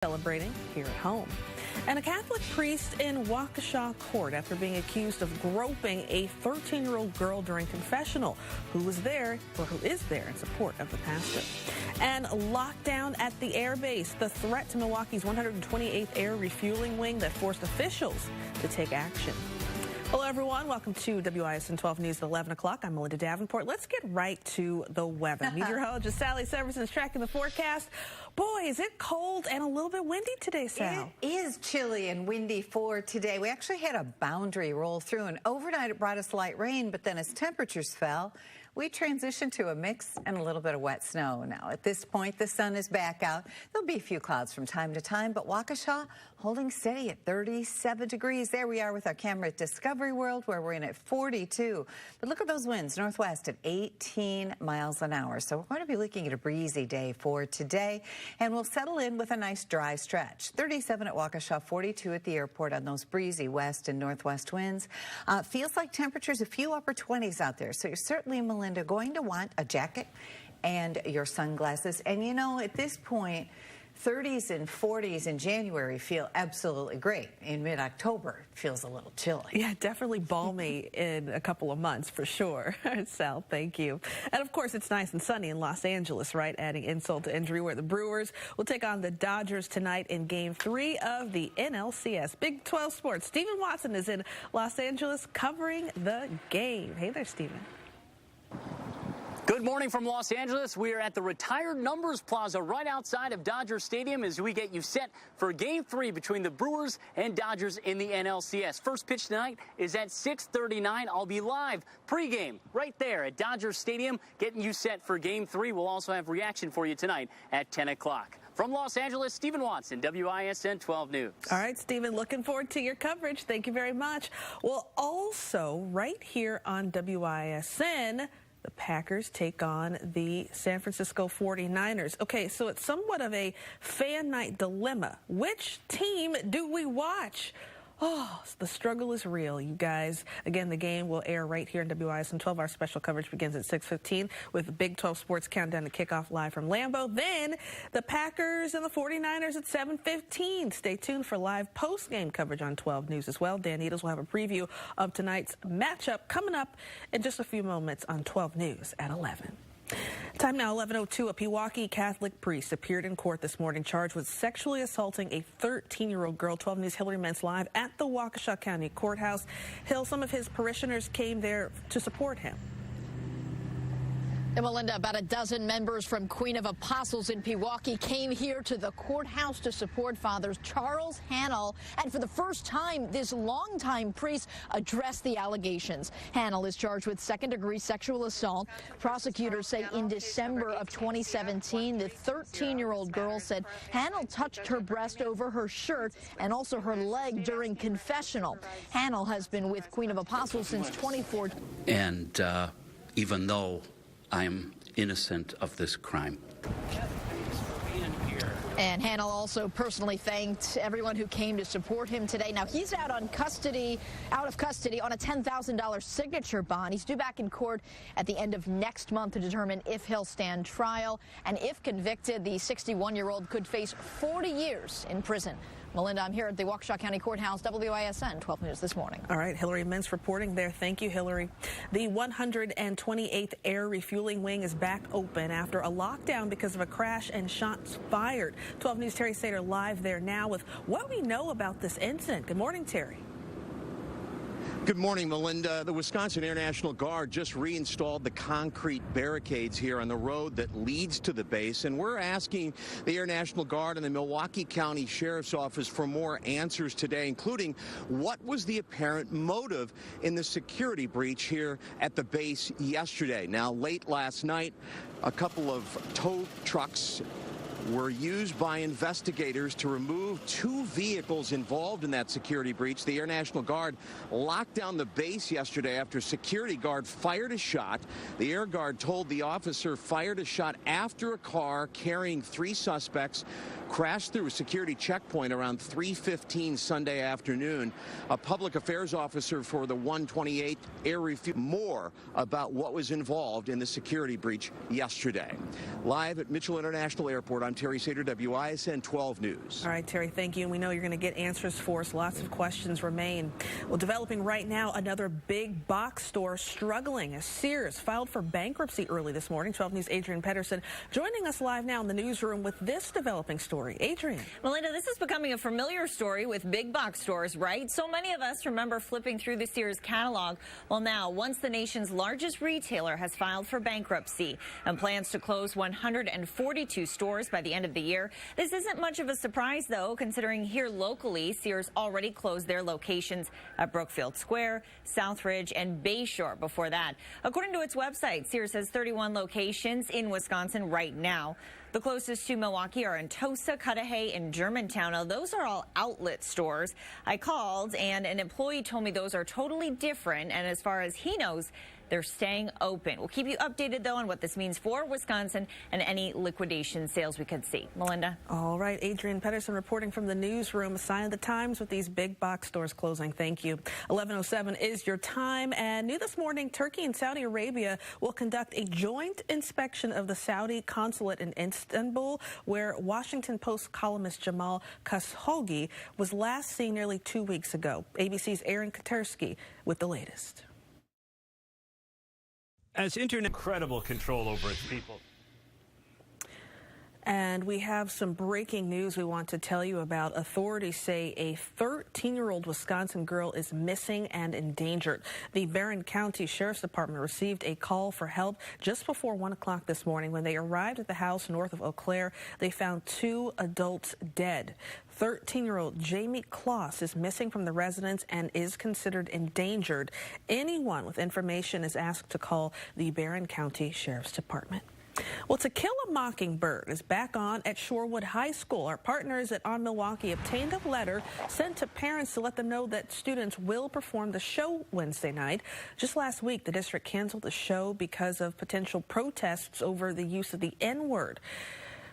celebrating here at home. And a Catholic priest in Waukesha Court after being accused of groping a 13-year-old girl during confessional who is there in support of the pastor. And lockdown at the air base, the threat to Milwaukee's 128th Air Refueling Wing that forced officials to take action. Hello, everyone. Welcome to WISN 12 News at 11 o'clock. I'm Melinda Davenport. Let's get right to the weather. Meteorologist Sally Severson is tracking the forecast. Boy, is it cold and a little bit windy today, Sal. It is chilly and windy for today. We actually had a boundary roll through, and overnight it brought us light rain, but then as temperatures fell, we transitioned to a mix and a little bit of wet snow. Now, at this point, the sun is back out. There'll be a few clouds from time to time, but Waukesha holding steady at 37 degrees. There we are with our camera at Discovery World, where we're in at 42. But look at those winds, northwest at 18 miles an hour. So we're going to be looking at a breezy day for today, and we'll settle in with a nice dry stretch. 37 at Waukesha, 42 at the airport on those breezy west and northwest winds. Feels like temperatures a few upper 20s out there, so you're certainly, Melinda, going to want a jacket and your sunglasses. And you know, at this point, 30s and 40s in January feel absolutely great. In mid-October, it feels a little chilly. Yeah, definitely balmy in a couple of months for sure. Sal, thank you. And of course, it's nice and sunny in Los Angeles, right? Adding insult to injury, where the Brewers will take on the Dodgers tonight in Game 3 of the NLCS. Big 12 Sports. Stephen Watson is in Los Angeles covering the game. Hey there, Stephen. Good morning from Los Angeles. We are at the Retired Numbers Plaza right outside of Dodger Stadium as we get you set for Game 3 between the Brewers and Dodgers in the NLCS. First pitch tonight is at 6:39. I'll be live pregame right there at Dodger Stadium getting you set for Game 3. We'll also have reaction for you tonight at 10 o'clock. From Los Angeles, Stephen Watson, WISN 12 News. All right, Stephen, looking forward to your coverage. Thank you very much. Well, also right here on WISN, the Packers take on the San Francisco 49ers. Okay, so it's somewhat of a fan night dilemma. Which team do we watch? Oh, the struggle is real, you guys. Again, the game will air right here on WISN 12. Our special coverage begins at 6:15 with the Big 12 Sports Countdown to kickoff live from Lambeau. Then the Packers and the 49ers at 7:15. Stay tuned for live post-game coverage on 12 News as well. Dan Needles will have a preview of tonight's matchup coming up in just a few moments on 12 News at 11. Time now, 11:02. A Pewaukee Catholic priest appeared in court this morning charged with sexually assaulting a 13-year-old girl. 12 News' Hillary Mentz live at the Waukesha County Courthouse. Hill, some of his parishioners came there to support him. And Melinda, about a dozen members from Queen of Apostles in Pewaukee came here to the courthouse to support Father Charles Hannell. And for the first time, this longtime priest addressed the allegations. Hannell is charged with second-degree sexual assault. Prosecutors say in December of 2017, the 13-year-old girl said Hannell touched her breast over her shirt and also her leg during confessional. Hannell has been with Queen of Apostles since 2014. And even though I'm innocent of this crime. And Hannell also personally thanked everyone who came to support him today. Now, he's out of custody on a $10,000 signature bond. He's due back in court at the end of next month to determine if he'll stand trial. And if convicted, the 61-year-old could face 40 years in prison. Melinda, I'm here at the Waukesha County Courthouse, WISN 12 News this morning. All right, Hillary Mentz reporting there. Thank you, Hillary. The 128th Air Refueling Wing is back open after a lockdown because of a crash and shots fired. 12 News' Terry Sater live there now with what we know about this incident. Good morning, Terry. Good morning, Melinda. The Wisconsin Air National Guard just reinstalled the concrete barricades here on the road that leads to the base, and we're asking the Air National Guard and the Milwaukee County Sheriff's Office for more answers today, including what was the apparent motive in the security breach here at the base yesterday. Now, late last night, a couple of tow trucks were used by investigators to remove two vehicles involved in that security breach. The Air National Guard locked down the base yesterday after a security guard fired a shot. The Air Guard told the officer fired a shot after a car carrying three suspects crashed through a security checkpoint around 3:15 Sunday afternoon. A public affairs officer for the 128th Air Refuel more about what was involved in the security breach yesterday. Live at Mitchell International Airport, I'm Terry Sater, WISN 12 News. All right, Terry, thank you. And we know you're going to get answers for us. Lots of questions remain. Well, developing right now, another big box store struggling as Sears filed for bankruptcy early this morning. 12 News' Adrienne Pedersen joining us live now in the newsroom with this developing story. Adrienne. Melinda, this is becoming a familiar story with big box stores, right? So many of us remember flipping through the Sears catalog. Well, now, once the nation's largest retailer has filed for bankruptcy and plans to close 142 stores by the end of the year. This isn't much of a surprise, though, considering here locally, Sears already closed their locations at Brookfield Square, Southridge, and Bayshore before that. According to its website, Sears has 31 locations in Wisconsin right now. The closest to Milwaukee are in Tosa, Cudahy, and Germantown. Now, those are all outlet stores. I called, and an employee told me those are totally different, and as far as he knows, they're staying open. We'll keep you updated, though, on what this means for Wisconsin and any liquidation sales we could see. Melinda? All right, Adrienne Pedersen reporting from the newsroom. A sign of the times with these big box stores closing. Thank you. 11:07 is your time. And new this morning, Turkey and Saudi Arabia will conduct a joint inspection of the Saudi consulate in Istanbul, where Washington Post columnist Jamal Khashoggi was last seen nearly 2 weeks ago. ABC's Aaron Katersky with the latest. As internet, incredible control over its people. And we have some breaking news we want to tell you about. Authorities say a 13-year-old Wisconsin girl is missing and endangered. The Barron County Sheriff's Department received a call for help just before 1 o'clock this morning. When they arrived at the house north of Eau Claire, they found 2 adults dead. 13-year-old Jamie Kloss is missing from the residence and is considered endangered. Anyone with information is asked to call the Barron County Sheriff's Department. Well, To Kill a Mockingbird is back on at Shorewood High School. Our partners at On Milwaukee obtained a letter sent to parents to let them know that students will perform the show Wednesday night. Just last week, the district canceled the show because of potential protests over the use of the N-word.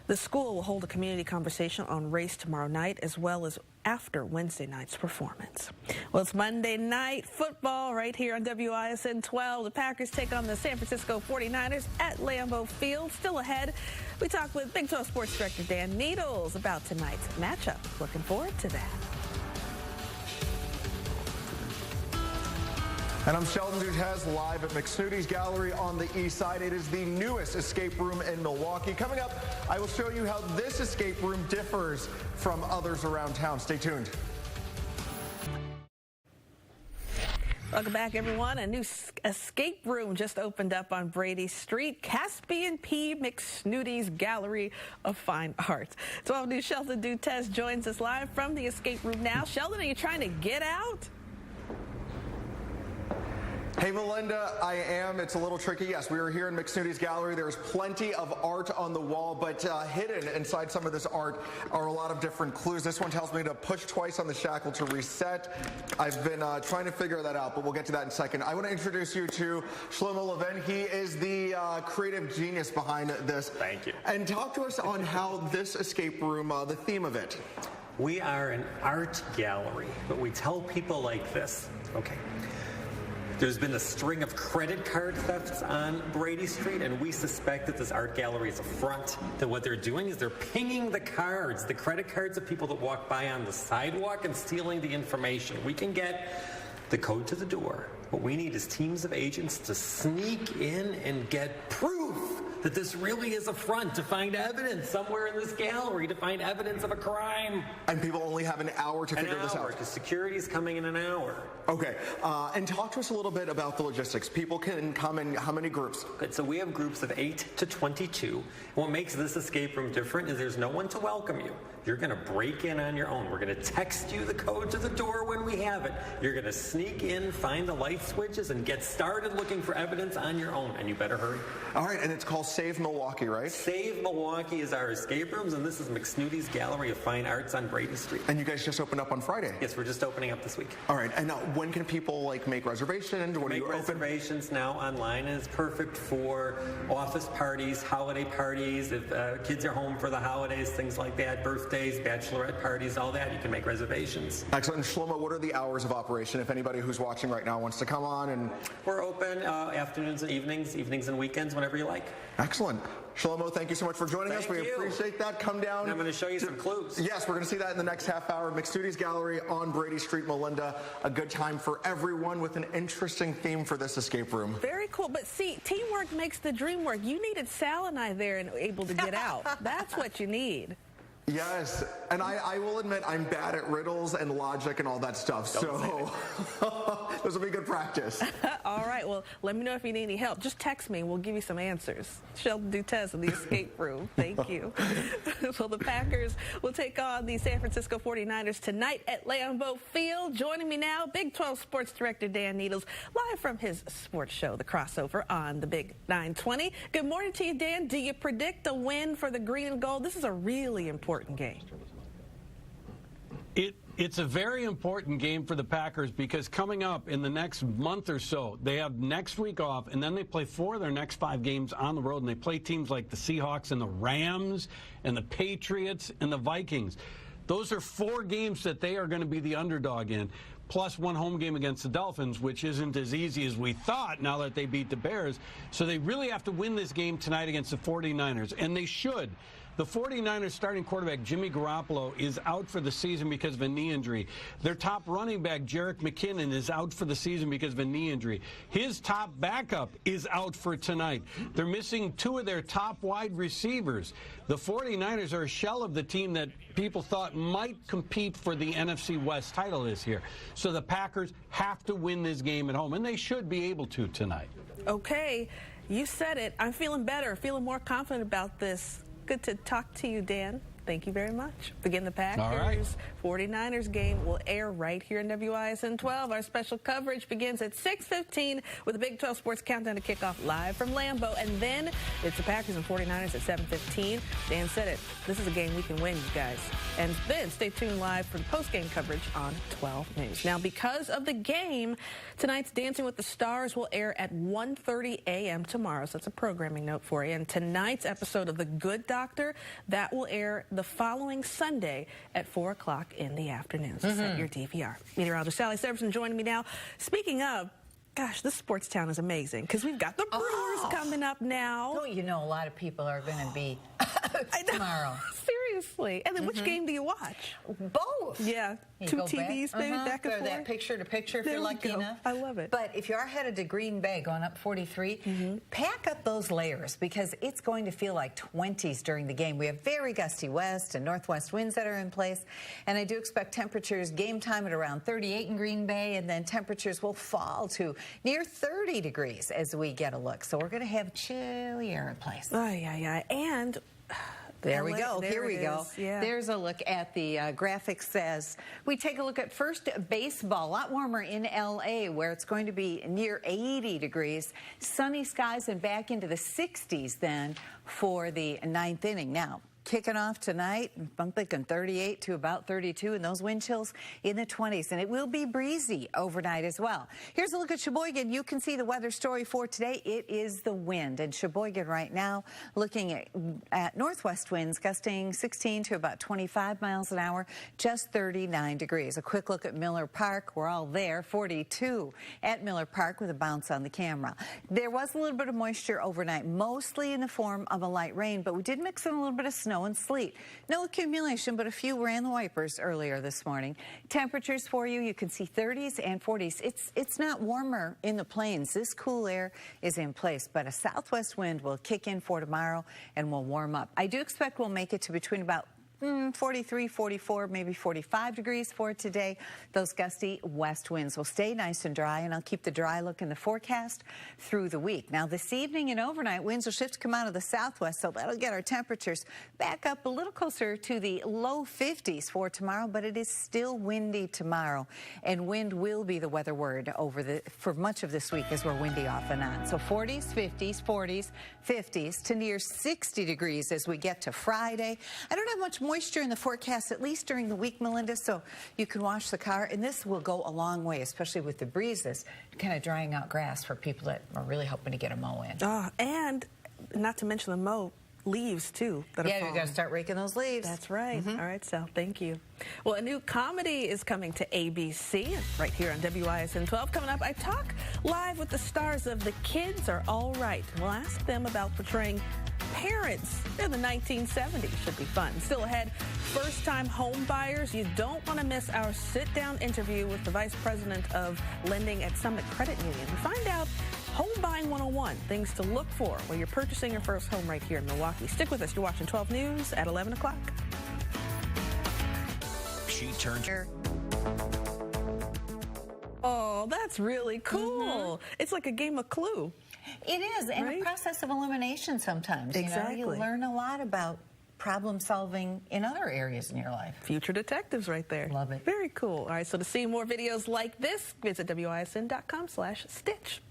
The school will hold a community conversation on race tomorrow night, as well as after Wednesday night's performance. Well, it's Monday Night Football right here on WISN 12. The Packers take on the San Francisco 49ers at Lambeau Field. Still ahead, we talk with Big 12 Sports Director Dan Needles about tonight's matchup. Looking forward to that. And I'm Sheldon Dutes live at McSnoody's Gallery on the east side. It is the newest escape room in Milwaukee. Coming up, I will show you how this escape room differs from others around town. Stay tuned. Welcome back, everyone. A new escape room just opened up on Brady Street. Caspian P. McSnoody's Gallery of Fine Arts. 12 News' Sheldon Dutes joins us live from the escape room now. Sheldon, are you trying to get out? Hey, Melinda, I am. It's a little tricky. Yes, we are here in McSnoody's Gallery. There's plenty of art on the wall, but hidden inside some of this art are a lot of different clues. This one tells me to push twice on the shackle to reset. I've been trying to figure that out, but we'll get to that in a second. I want to introduce you to Shlomo Levin. He is the creative genius behind this. Thank you. And talk to us on how this escape room, the theme of it. We are an art gallery, but we tell people like this. Okay. There's been a string of credit card thefts on Brady Street, and we suspect that this art gallery is a front. That what they're doing is they're pinging the cards, the credit cards of people that walk by on the sidewalk and stealing the information. We can get the code to the door. What we need is teams of agents to sneak in and get proof that this really is a front, to find evidence somewhere in this gallery, to find evidence of a crime. And people only have an hour to figure this out. Because security's coming in an hour. Okay, and talk to us a little bit about the logistics. People can come in how many groups? Good, so we have groups of 8 to 22. What makes this escape room different is there's no one to welcome you. You're going to break in on your own. We're going to text you the code to the door when we have it. You're going to sneak in, find the light switches, and get started looking for evidence on your own. And you better hurry. All right, and it's called Save Milwaukee, right? Save Milwaukee is our escape rooms, and this is McSnoody's Gallery of Fine Arts on Brady Street. And you guys just opened up on Friday? Yes, we're just opening up this week. All right, and when can people like make reservations? When are you open? Reservations now online, and it's perfect for office parties, holiday parties, if kids are home for the holidays, things like that, birthdays, bachelorette parties, all that, you can make reservations. Excellent. And Shlomo, what are the hours of operation if anybody who's watching right now wants to come on? And we're open afternoons and evenings and weekends, whenever you like. Excellent. Shlomo, thank you so much for joining us. We appreciate that. Come down. And I'm going to show you some clues. Yes, we're going to see that in the next half hour. McSnoody's Gallery on Brady Street, Melinda. A good time for everyone with an interesting theme for this escape room. Very cool. But see, teamwork makes the dream work. You needed Sal and I there and able to get out. That's what you need. Yes, and I will admit I'm bad at riddles and logic and all that stuff, so this will be good practice. All right, well, let me know if you need any help. Just text me and we'll give you some answers. Sheldon Dutez in the escape room. Thank you. Well, the Packers will take on the San Francisco 49ers tonight at Lambeau Field. Joining me now, Big 12 Sports Director Dan Needles, live from his sports show, The Crossover, on the Big 920. Good morning to you, Dan. Do you predict a win for the green and gold? This is a really important game. It's a very important game for the Packers because coming up in the next month or so, they have next week off, and then they play 4 of their next 5 games on the road, and they play teams like the Seahawks and the Rams and the Patriots and the Vikings. Those are 4 games that they are going to be the underdog in, plus 1 home game against the Dolphins, which isn't as easy as we thought now that they beat the Bears. So they really have to win this game tonight against the 49ers, and they should. The 49ers starting quarterback, Jimmy Garoppolo, is out for the season because of a knee injury. Their top running back, Jerick McKinnon, is out for the season because of a knee injury. His top backup is out for tonight. They're missing 2 of their top wide receivers. The 49ers are a shell of the team that people thought might compete for the NFC West title this year. So the Packers have to win this game at home, and they should be able to tonight. Okay, you said it. I'm feeling better, feeling more confident about this. Good to talk to you, Dan. Thank you very much. Again, the Packers 49ers game will air right here in WISN 12. Our special coverage begins at 6:15 with the Big 12 Sports Countdown to kick off live from Lambeau. And then it's the Packers and 49ers at 7:15. Dan said it. This is a game we can win, you guys. And then stay tuned live for the post-game coverage on 12 News. Now, because of the game, tonight's Dancing with the Stars will air at 1:30 a.m. tomorrow. So that's a programming note for you. And tonight's episode of The Good Doctor, that will air the following Sunday at 4 o'clock in the afternoon. So set your DVR. Meteorologist Sally Severson joining me now. Speaking of, gosh, this sports town is amazing because we've got the Brewers coming up now. Don't you know a lot of people are going to be tomorrow? Seriously. And then which game do you watch? Both. Yeah. You 2 go TVs, baby, back and forth. That picture to picture if There you're we lucky go. enough. I love it. But if you are headed to Green Bay going up 43, pack up those layers because it's going to feel like 20s during the game. We have very gusty west and northwest winds that are in place. And I do expect temperatures game time at around 38 in Green Bay, and then temperatures will fall to near 30 degrees as we get a look. So we're going to have chilly air in place. And there we go. There Here we go. Yeah. There's a look at the graphics as we take a look at first baseball. A lot warmer in L.A. where it's going to be near 80 degrees. Sunny skies and back into the 60s then for the 9th inning. Now, kicking off tonight, I'm thinking 38 to about 32, and those wind chills in the 20s. And it will be breezy overnight as well. Here's a look at Sheboygan. You can see the weather story for today. It is the wind. And Sheboygan right now looking at northwest winds gusting 16 to about 25 miles an hour, just 39 degrees. A quick look at Miller Park. We're all there, 42 at Miller Park with a bounce on the camera. There was a little bit of moisture overnight, mostly in the form of a light rain, but we did mix in a little bit of snow and sleet. No accumulation, but a few ran the wipers earlier this morning. Temperatures for you can see 30s and 40s. It's not warmer in the plains. This cool air is in place, but a southwest wind will kick in for tomorrow and will warm up. I do expect we'll make it to between about 43, 44, maybe 45 degrees for today. Those gusty west winds will stay nice and dry, and I'll keep the dry look in the forecast through the week. Now, this evening and overnight, winds will shift to come out of the southwest, so that'll get our temperatures back up a little closer to the low 50s for tomorrow, but it is still windy tomorrow, and wind will be the weather word for much of this week as we're windy off and on. So 40s, 50s, 40s, 50s to near 60 degrees as we get to Friday. I don't have much moisture in the forecast, at least during the week, Melinda, so you can wash the car, and this will go a long way, especially with the breezes, kind of drying out grass for people that are really hoping to get a mow in. And not to mention the mow leaves, too. Yeah, you got to start raking those leaves. That's right. All right, Sal, thank you. Well, a new comedy is coming to ABC right here on WISN 12. Coming up, I talk live with the stars of The Kids Are All Right. We'll ask them about portraying parents in the 1970s. Should be fun. Still ahead, first-time home buyers. You don't want to miss our sit-down interview with the Vice President of Lending at Summit Credit Union. We find out Home Buying 101, things to look for when you're purchasing your first home right here in Milwaukee. Stick with us. You're watching 12 News at 11 o'clock. She turns her. Oh, that's really cool. It's like a game of Clue. It is, and a process of elimination sometimes. Exactly. You know, you learn a lot about problem solving in other areas in your life. Future detectives right there. Love it. Very cool. All right, so to see more videos like this, visit WISN.com/Stitch.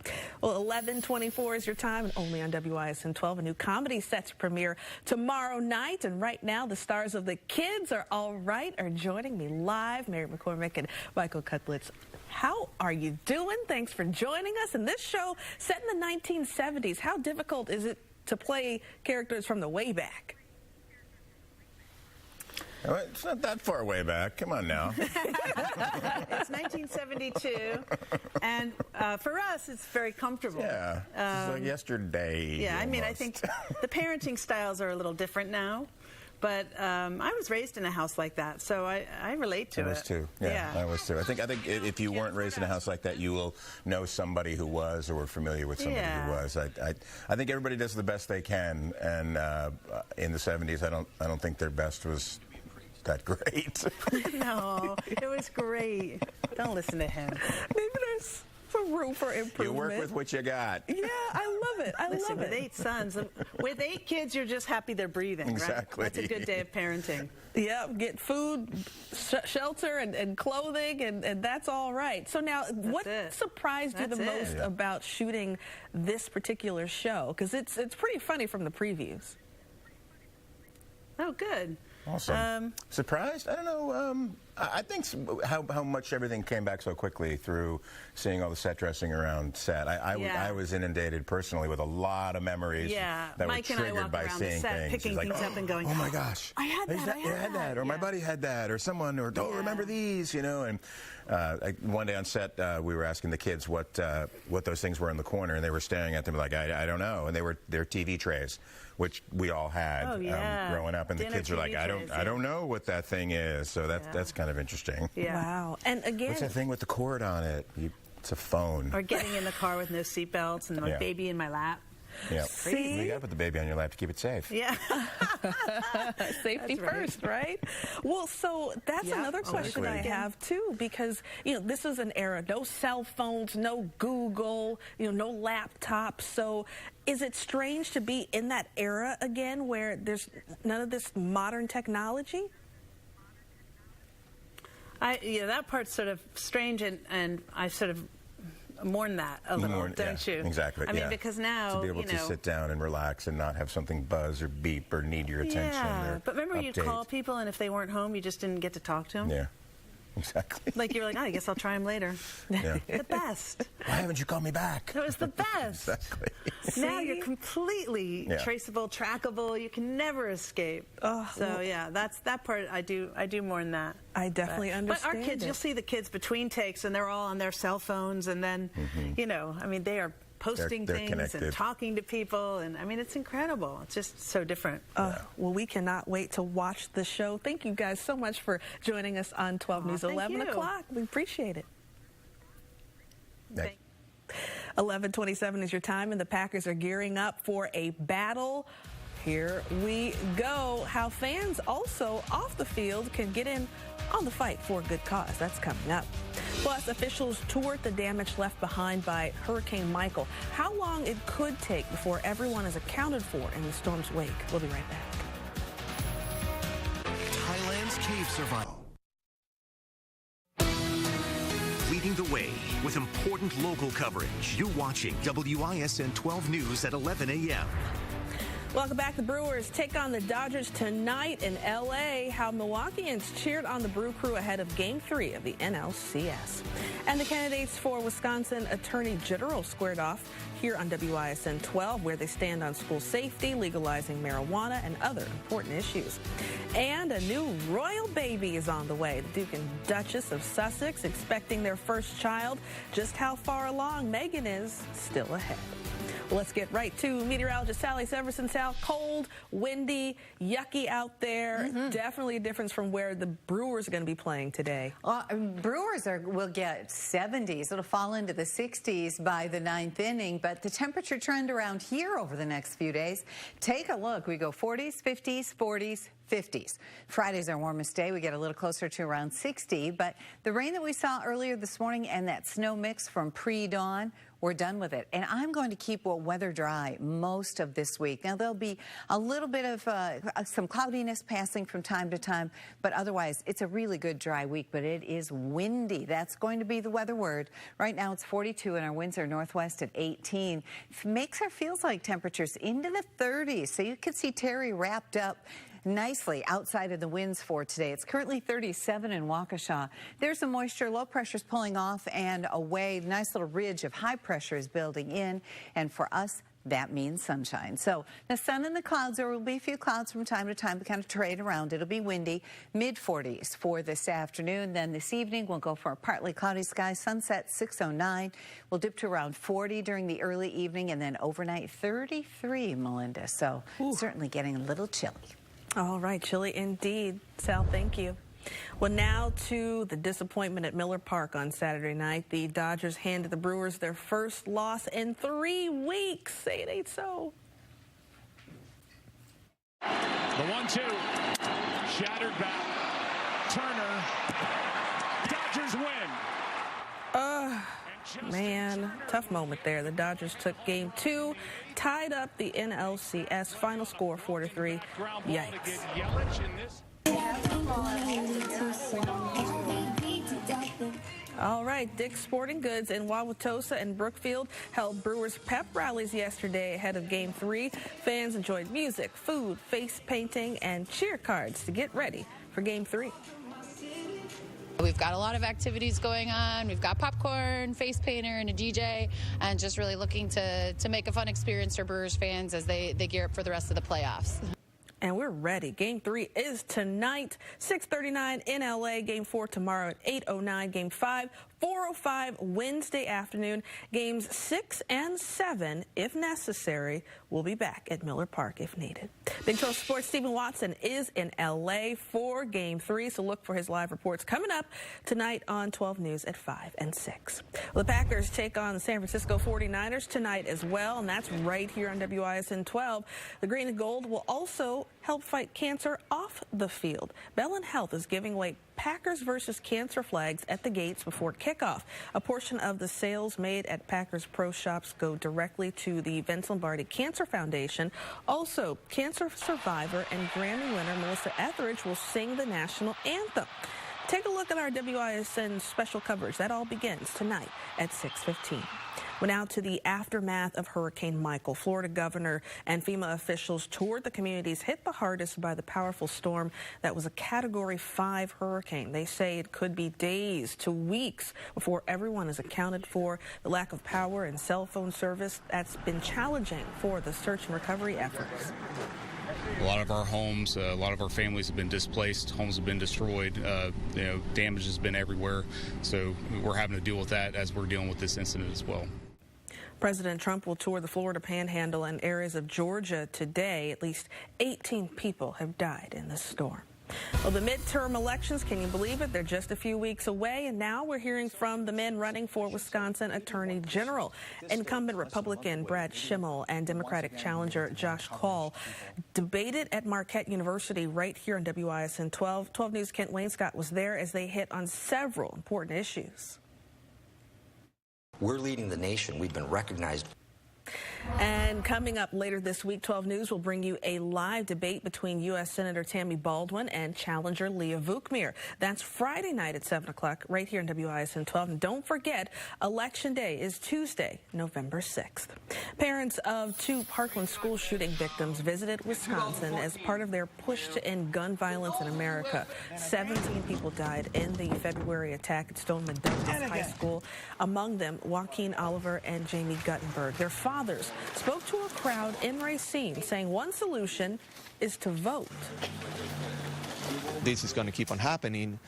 Well, 11:24 is your time, and only on WISN 12. A new comedy set to premiere tomorrow night, and right now the stars of The Kids Are All Right are joining me live. Mary McCormick and Michael Cutlitz. How are you doing? Thanks for joining us. In this show, set in the 1970s, how difficult is it to play characters from the way back? It's not that far way back. Come on now. It's 1972, and for us, it's very comfortable. Yeah, it's like yesterday. Yeah, almost. I mean, I think the parenting styles are a little different now, but I was raised in a house like that, so I relate to it. I was too. Yeah, I was too. I think if you weren't raised in a house like that, you will know somebody who was, or were familiar with somebody who was. I think everybody does the best they can, and in the 70s, I don't think their best was that great. No, it was great. Don't listen to him. Maybe there's some room for improvement. You work with what you got. Yeah, I love it. Listen, with 8 sons, with 8 kids, you're just happy they're breathing, exactly. Right? That's a good day of parenting. Yeah, get food, shelter, and clothing, and that's all right. So now, what surprised you the most about shooting this particular show? Because it's pretty funny from the previews. Oh, good. Awesome. Surprised? I don't know. I think how much everything came back so quickly through seeing all the set dressing around set. I was inundated personally with a lot of memories that Mike were triggered by seeing things. Picking things up and going, oh my gosh, I had that, or my buddy had that, or someone, or don't remember these, you know. And one day on set, we were asking the kids what those things were in the corner, and they were staring at them like, I don't know. And they're TV trays, which we all had growing up, and the kids are like, I don't know what that thing is. So that's kind of interesting. Yeah. Wow. And again, what's that thing with the cord on it? It's a phone. Or getting in the car with no seatbelts and my baby in my lap. Yeah. See? You got to put the baby on your lap to keep it safe. Yeah. Safety first, right? Well, so that's another question I have too, because this is an era, no cell phones, no Google, no laptops. So is it strange to be in that era again where there's none of this modern technology? That part's sort of strange, and I sort of mourn that a little, don't you? Exactly. I mean, because now to be able to sit down and relax and not have something buzz or beep or need your attention. Yeah, but remember, you'd call people, and if they weren't home, you just didn't get to talk to them. Yeah. Exactly. Like you're like, I guess I'll try them later. Yeah. The best. Why haven't you called me back? It was the best. Exactly. Now you're completely traceable, trackable. You can never escape. So yeah, that part I do mourn that. I definitely understand. But our kids, you'll see the kids between takes, and they're all on their cell phones, and then I mean, they are posting they're things connected. and talking to people, and I mean, it's incredible. It's just so different. Well, we cannot wait to watch the show. Thank you guys so much for joining us on 12 News 11 o'clock. We appreciate it. 11:27 is your time, and the Packers are gearing up for a battle here we go. How fans also off the field can get in on the fight for a good cause. That's coming up. Plus, officials toured the damage left behind by Hurricane Michael. How long it could take before everyone is accounted for in the storm's wake. We'll be right back. Thailand's cave survival. Leading the way with important local coverage. You're watching WISN 12 News at 11 a.m. Welcome back. The Brewers take on the Dodgers tonight in L.A. How Milwaukeeans cheered on the Brew Crew ahead of Game 3 of the NLCS. And the candidates for Wisconsin Attorney General squared off here on WISN 12, where they stand on school safety, legalizing marijuana, and other important issues. And a new royal baby is on the way. The Duke and Duchess of Sussex expecting their first child. Just how far along Meghan is still ahead. Well, let's get right to meteorologist Sally Severson. Sal, cold, windy, yucky out there. Definitely a difference from where the Brewers are going to be playing today. Brewers will get 70s. It'll fall into the 60s by the 9th inning, but the temperature trend around here over the next few days, take a look. We go 40s, 50s, 40s, 50s. Friday's our warmest day. We get a little closer to around 60, but the rain that we saw earlier this morning and that snow mix from pre-dawn, we're done with it. And I'm going to keep weather dry most of this week. Now, there'll be a little bit of some cloudiness passing from time to time, but otherwise, it's a really good dry week, but it is windy. That's going to be the weather word. Right now, it's 42, and our winds are northwest at 18. Makes our feels like temperatures into the 30s, so you can see Terry wrapped up nicely outside of the winds for today. It's currently 37 in Waukesha. There's some moisture. Low pressure's pulling off and away. Nice little ridge of high pressure is building in. And for us, that means sunshine. So the sun and the clouds, there will be a few clouds from time to time. We kind of trade around. It'll be windy, mid-40s for this afternoon. Then this evening, we'll go for a partly cloudy sky. Sunset 6:09. We'll dip to around 40 during the early evening, and then overnight 33, Melinda. So certainly getting a little chilly. All right, chilly indeed. Sal, thank you. Well, now to the disappointment at Miller Park on Saturday night. The Dodgers handed the Brewers their first loss in 3 weeks. Say it ain't so. The 1-2. Shattered back. Turner. Dodgers win. Man, tough moment there. The Dodgers took Game 2, tied up the NLCS. Final score 4-3. Yikes. All right, Dick's Sporting Goods in Wauwatosa and Brookfield held Brewers pep rallies yesterday ahead of Game 3. Fans enjoyed music, food, face painting, and cheer cards to get ready for Game 3. We've got a lot of activities going on. We've got popcorn, face painter, and a DJ, and just really looking to make a fun experience for Brewers fans as they gear up for the rest of the playoffs. And we're ready. Game 3 is tonight, 6:39 in L.A. Game 4 tomorrow at 8:09. Game 5, 4:05 Wednesday afternoon. Games 6 and 7, if necessary, will be back at Miller Park if needed. Big 12 Sports' Stephen Watson is in L.A. for Game 3, so look for his live reports coming up tonight on 12 News at 5 and 6. Well, the Packers take on the San Francisco 49ers tonight as well, and that's right here on WISN 12. The Green and Gold will also help fight cancer off the field. Bellin Health is giving away Packers versus Cancer flags at the gates before kickoff. A portion of the sales made at Packers Pro Shops go directly to the Vince Lombardi Cancer Foundation. Also, cancer survivor and Grammy winner Melissa Etheridge will sing the national anthem. Take a look at our WISN special coverage. That all begins tonight at 6:15. Well, now to the aftermath of Hurricane Michael. Florida governor and FEMA officials toured the communities hit the hardest by the powerful storm that was a Category 5 hurricane. They say it could be days to weeks before everyone is accounted for. The lack of power and cell phone service, that's been challenging for the search and recovery efforts. A lot of our homes, a lot of our families have been displaced. Homes have been destroyed. Damage has been everywhere. So we're having to deal with that as we're dealing with this incident as well. President Trump will tour the Florida Panhandle and areas of Georgia today. At least 18 people have died in this storm. Well, the midterm elections, can you believe it? They're just a few weeks away, and now we're hearing from the men running for Wisconsin Attorney General. Incumbent Republican Brad Schimel and Democratic challenger Josh Kaul debated at Marquette University right here on WISN 12. 12 News' Kent Wainscott was there as they hit on several important issues. We're leading the nation. We've been recognized. And coming up later this week, 12 News will bring you a live debate between U.S. Senator Tammy Baldwin and challenger Leah Vukmir. That's Friday night at 7 o'clock right here on WISN 12. And don't forget, Election Day is Tuesday, November 6th. Parents of 2 Parkland school shooting victims visited Wisconsin as part of their push to end gun violence in America. 17 people died in the February attack at Stoneman Douglas High School, among them Joaquin Oliver and Jamie Guttenberg. Their fathers spoke to a crowd in Racine saying one solution is to vote. This is going to keep on happening.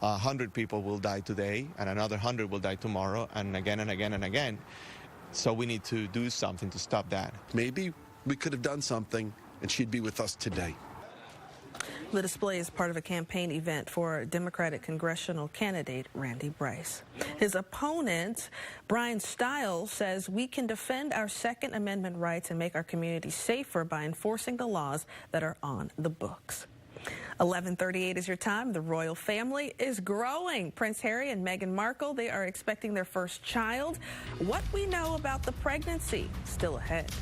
100 people will die today, and another 100 will die tomorrow, and again and again and again. So we need to do something to stop that. Maybe we could have done something, and she'd be with us today. The display is part of a campaign event for Democratic congressional candidate Randy Bryce. His opponent, Brian Stiles, says we can defend our Second Amendment rights and make our community safer by enforcing the laws that are on the books. 11:38 is your time. The royal family is growing. Prince Harry and Meghan Markle, they are expecting their first child. What we know about the pregnancy, still ahead.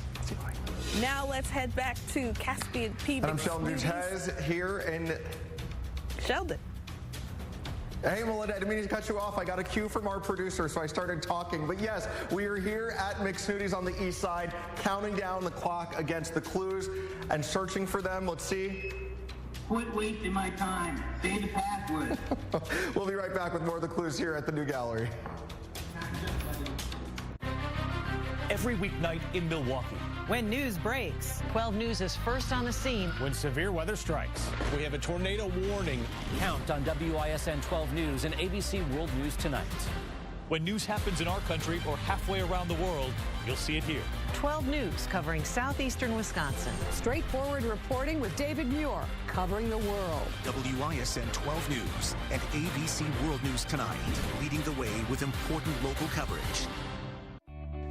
Now let's head back to Caspian P. I'm Sheldon Dutez here in... Sheldon. Hey, Melinda, I didn't mean to cut you off. I got a cue from our producer, so I started talking. But yes, we are here at McSnooty's on the east side, counting down the clock against the clues and searching for them. Let's see. Quit wasting my time. Say the password. We'll be right back with more of the clues here at the New Gallery. Every weeknight in Milwaukee. When news breaks, 12 News is first on the scene. When severe weather strikes. We have a tornado warning. Count on WISN 12 News and ABC World News Tonight. When news happens in our country or halfway around the world, you'll see it here. 12 News covering southeastern Wisconsin. Straightforward reporting with David Muir covering the world. WISN 12 News and ABC World News Tonight, leading the way with important local coverage.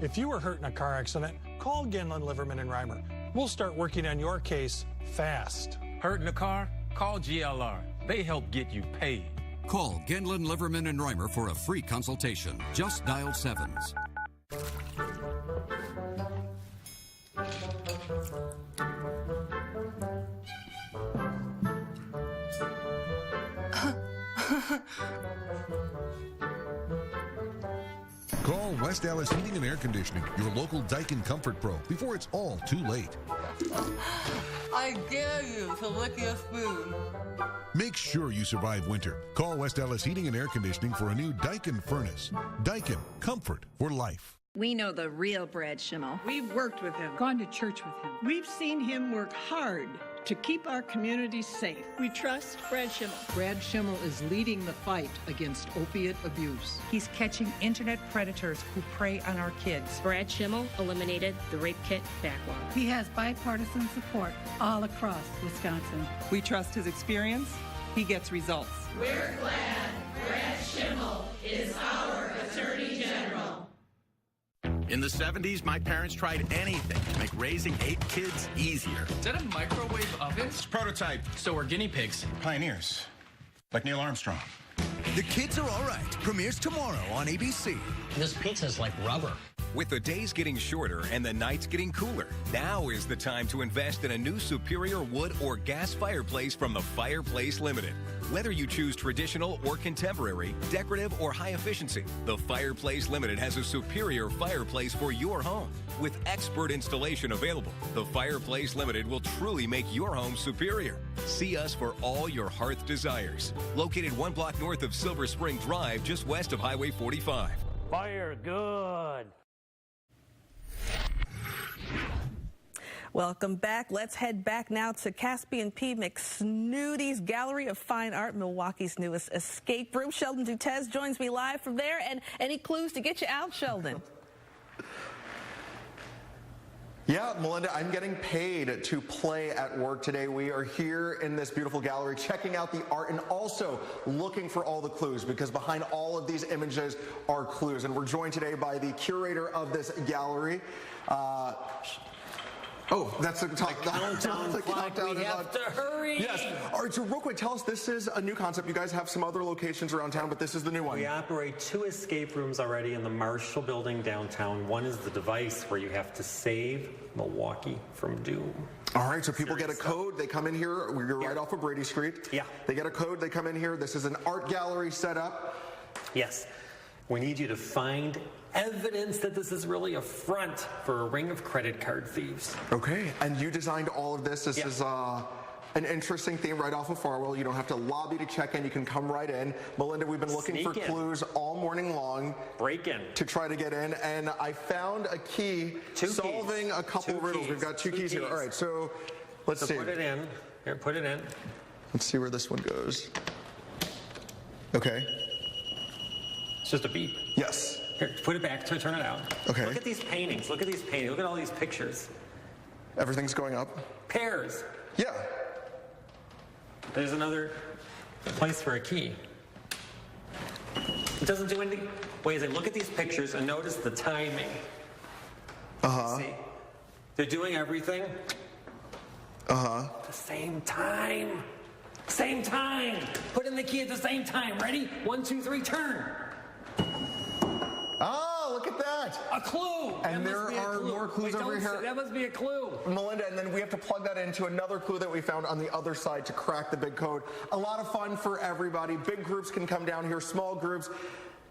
If you were hurt in a car accident, call Ginlin, Liverman, and Reimer. We'll start working on your case fast. Hurt in a car? Call GLR. They help get you paid. Call Ginlin, Liverman, and Reimer for a free consultation. Just dial 7s. Call West Dallas Heating and Air Conditioning, your local Daikin Comfort Pro, before it's all too late. I dare you to lick your spoon. Make sure you survive winter. Call West Dallas Heating and Air Conditioning for a new Daikin furnace. Daikin, comfort for life. We know the real Brad Schimel. We've worked with him, gone to church with him. We've seen him work hard to keep our communities safe. We trust Brad Schimel. Brad Schimel is leading the fight against opiate abuse. He's catching internet predators who prey on our kids. Brad Schimel eliminated the rape kit backlog. He has bipartisan support all across Wisconsin. We trust his experience. He gets results. We're glad Brad Schimel is our Attorney General. In the 70s, my parents tried anything to make raising 8 kids easier. Is that a microwave oven? It's prototype. So we're guinea pigs. Pioneers. Like Neil Armstrong. The Kids Are All Right premieres tomorrow on ABC. This pizza's like rubber. With the days getting shorter and the nights getting cooler, now is the time to invest in a new superior wood or gas fireplace from the Fireplace Limited. Whether you choose traditional or contemporary, decorative or high efficiency, the Fireplace Limited has a superior fireplace for your home. With expert installation available, the Fireplace Limited will truly make your home superior. See us for all your hearth desires. Located 1 block north of Silver Spring Drive, just west of Highway 45. Fire good. Welcome back. Let's head back now to Caspian P. McSnooty's Gallery of Fine Art, Milwaukee's newest escape room. Sheldon Dutez joins me live from there. And any clues to get you out, Sheldon? Yeah, Melinda, I'm getting paid to play at work today. We are here in this beautiful gallery checking out the art and also looking for all the clues, because behind all of these images are clues. And we're joined today by the curator of this gallery. Oh, that's the countdown clock. We have to hurry. Yes. All right, so real quick, tell us, this is a new concept. You guys have some other locations around town, but this is the new one. We operate 2 escape rooms already in the Marshall Building downtown. One is the device where you have to save Milwaukee from doom. All right, so people get a code. They come in here. You're right off of Brady Street. Yeah. They get a code. They come in here. This is an art gallery set up. Yes. We need you to find evidence that this is really a front for a ring of credit card thieves. Okay, and you designed all of this. This is an interesting theme right off of Farwell. You don't have to lobby to check in. You can come right in. Melinda, we've been looking for clues all morning long. Break in. To try to get in, and I found a key solving a couple riddles. We've got two keys here. All right, so let's see. Put it in. Here, put it in. Let's see where this one goes. Okay. It's just a beep. Yes. Here, put it back. Turn it out. Okay. Look at these paintings. Look at these paintings. Look at all these pictures. Everything's going up. Pairs. Yeah. There's another place for a key. It doesn't do anything. Wait a second. Look at these pictures and notice the timing. See? They're doing everything. At the same time. Same time. Put in the key at the same time. Ready? 1, 2, 3, turn. Oh, look at that. A clue. And there are more clues over here. That must be a clue. Melinda, and then we have to plug that into another clue that we found on the other side to crack the big code. A lot of fun for everybody. Big groups can come down here, small groups.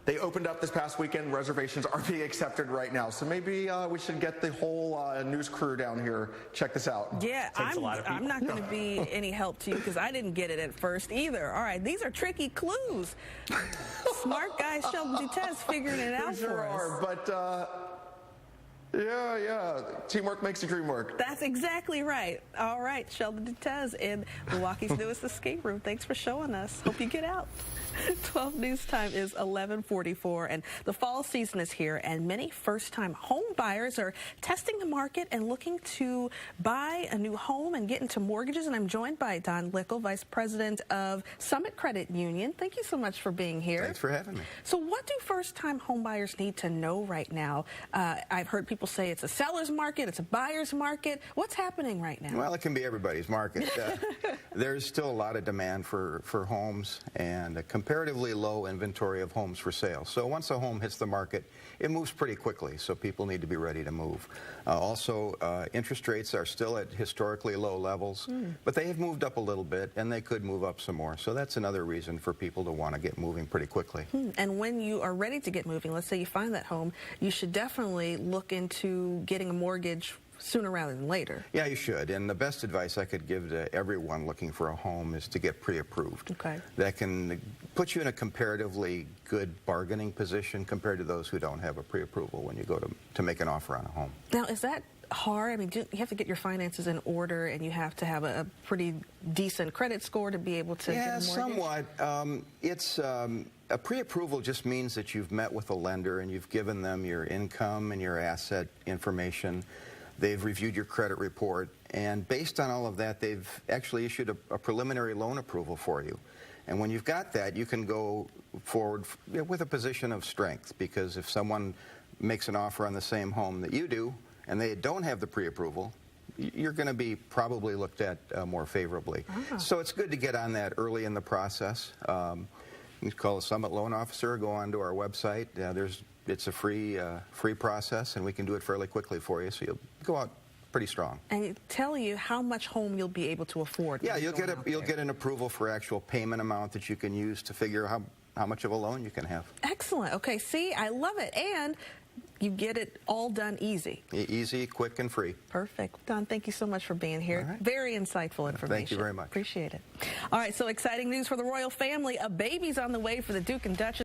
They opened up this past weekend. Reservations are being accepted right now. So maybe we should get the whole news crew down here. Check this out. Yeah, I'm not going to be any help to you because I didn't get it at first either. All right, these are tricky clues. Smart guy Sheldon Dutez figuring it out for us. But yeah. Teamwork makes the dream work. That's exactly right. All right, Sheldon Dutez in Milwaukee's newest escape room. Thanks for showing us. Hope you get out. 12 news time is 11:44, and the fall season is here, and many first-time home buyers are testing the market and looking to buy a new home and get into mortgages. And I'm joined by Don Lickel, Vice President of Summit Credit Union. Thank you so much for being here. Thanks for having me. So what do first-time home buyers need to know right now? I've heard people say it's a seller's market, it's a buyer's market. What's happening right now? Well, it can be everybody's market. There's still a lot of demand for homes and a comparatively low inventory of homes for sale. So once a home hits the market, it moves pretty quickly, so people need to be ready to move. Also, interest rates are still at historically low levels, but they have moved up a little bit, and they could move up some more. So that's another reason for people to want to get moving pretty quickly. And when you are ready to get moving, let's say you find that home, you should definitely look into getting a mortgage sooner rather than later. Yeah, you should. And the best advice I could give to everyone looking for a home is to get pre-approved. Okay. That can put you in a comparatively good bargaining position compared to those who don't have a pre-approval when you go to make an offer on a home. Now, is that hard? I mean, you have to get your finances in order, and you have to have a pretty decent credit score to be able to get a mortgage? Yeah, somewhat. A pre-approval just means that you've met with a lender and you've given them your income and your asset information. They've reviewed your credit report, and based on all of that, they've actually issued a preliminary loan approval for you. And when you've got that, you can go forward with a position of strength, because if someone makes an offer on the same home that you do, and they don't have the pre-approval, you're going to be probably looked at more favorably. So it's good to get on that early in the process. You can call a Summit loan officer, go onto our website. It's a free process, and we can do it fairly quickly for you, so you'll go out pretty strong. And tell you how much home you'll be able to afford. Yeah, you'll get an approval for actual payment amount that you can use to figure how much of a loan you can have. Excellent. Okay, see, I love it. And you get it all done easy. Easy, quick, and free. Perfect. Don, thank you so much for being here. Right. Very insightful information. Thank you very much. Appreciate it. All right, so exciting news for the royal family. A baby's on the way for the Duke and Duchess.